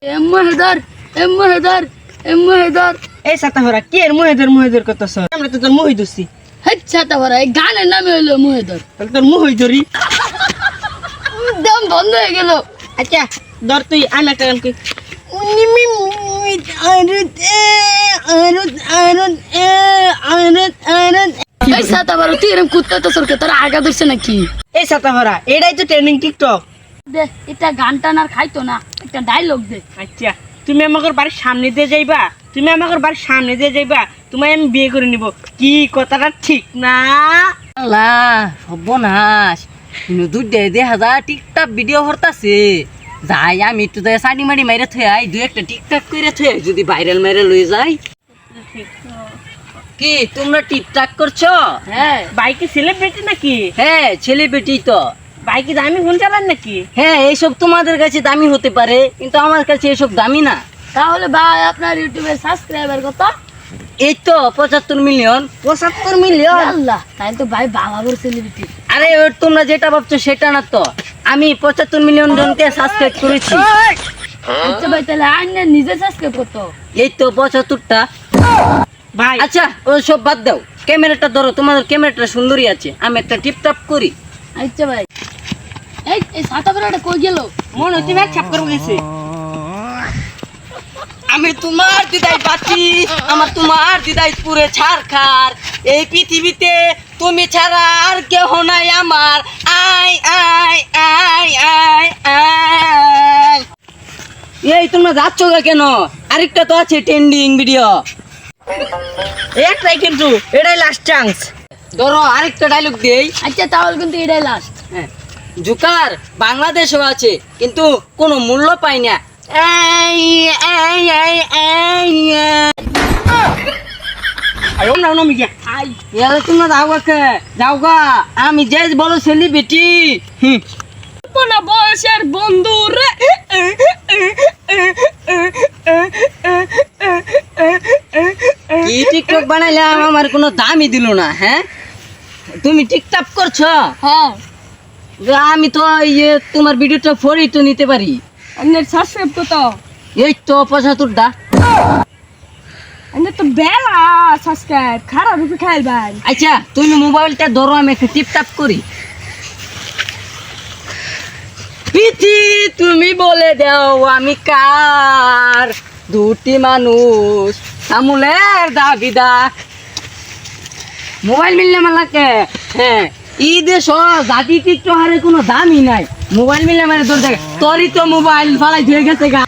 এমহেদার এমহেদার এমহেদার এই সাতাভরা কি এর মুহিদর করতেছ? আমরা তো তোর মুহি দছি। আচ্ছা তারপরে এই গানের নামে হলো মহেদর। তাহলে তোর মুহি ধরি। দম বন্ধ হয়ে গেল। আচ্ছা ধর তুই আমি একটা গান কই। এই সাতাবার তুই এরকম কুত্তা তো সরকে তোর আগা ধরছে নাকি? এই সাতাভরা এটাই তো ট্রেন্ডিং টিকটক। দে এটা গান টান আর খাইতো না, একটা ডায়লগ দে। আচ্ছা তুমি আমাদের বাড়ির সামনে দিয়ে যাইবা, তোমায় আমি বিয়ে করে নিব, কি কথাটা ঠিক না? আল্লাহ সর্বনাশ দুধ দে হাজার টিকটক ভিডিও হরতাছে যাই আমি একটু সানি মারি মাইরে থই আই দুই একটা টিকটক করে থই যদি ভাইরাল মাইরে লই যাই। কি তোমরা টিকটক করছো? হ্যাঁ বাইকে সেলিব্রিটি নাকি? হ্যাঁ ছেলেবেটি তো। বাইকে দামি ফোন চালান নাকি? হ্যাঁ এইসব তোমাদের কাছে দামি হতে পারে কিন্তু আমার কাছে এসব দামি না। তাহলে ভাই আপনার ইউটিউবে সাবস্ক্রাইবার কত? এই তো 75 মিলিয়ন। 75 মিলিয়ন? আল্লাহ তাই তো ভাই বাবা বড় সেলিব্রিটি। আরে তোমরা যেটা ভাবছো সেটা না তো, আমি 75 মিলিয়ন জনকে সাবস্ক্রাইব করেছি। আচ্ছা ভাই তাহলে আইনে নিজে সাবস্ক্রাইব করতো? এই তো 75টা। ভাই আচ্ছা ও সব বাদ দাও, ক্যামেরাটা ধরো, তোমাদের ক্যামেরাটা সুন্দরী আছে, আমি একটা টিপটাপ করি। আচ্ছা ভাই এই সাতাবারটা কই গেল? মনে হচ্ছে ব্যাগ ছাপ করে গেছে। আমি তোমার দিদাই বাঁচি, আমার তোমার দিদাই পুরে ছারখার, এই পৃথিবীতে তুমি ছাড়া আর কেহ নাই আমার। I I I I I. এই তোমরা যাচ্ছ কেন? আরেকটা তো আছে ট্রেন্ডিং ভিডিও, একটাই কিন্তু এটাই লাস্ট চান্স। ধরো আরেকটা ডায়লগ দেই। আচ্ছা তাহলে কিন্তু এটাই লাস্ট। হ্যাঁ, জুকার বাংলাদেশও আছে কিন্তু কোনো মূল্য পাই না। এই এই এই এই আমরা নমি গিয়া আই ইয়ালে তোমরা যাও গা, আমি যে বলো সেলিব্রিটি। কোন বয়সের বন্ধু রে? কি টিকটক বানাইলাম, আমার কোনো দামই দিল না। হ্যাঁ তুমি টিকটক করছো? হ্যাঁ আমি তো ইয়ে তোমার ভিডিওটা ফরি তো নিতে পারি। আপনার সাবস্ক্রাইব কত? এই তো 75টা। আপনার তো বেলা সাবস্ক্রাইব খারাপ রূপে খাইল ভাই। আচ্ছা তুমি মোবাইলটা ধরো, আমি একটা টিপটাপ করি। পিথি তুমি বলে দাও আমি কার, দুটি মানুষ আমুলের দাবিদার। মোবাইল মিললে মালাকে। হ্যাঁ ই দেশ জাতি টিকটক হারে কোনো দামই নাই, মোবাইল মিললে মানে তোর দেখ তোরই তো মোবাইল ফালাই ধুয়ে গেছে গা।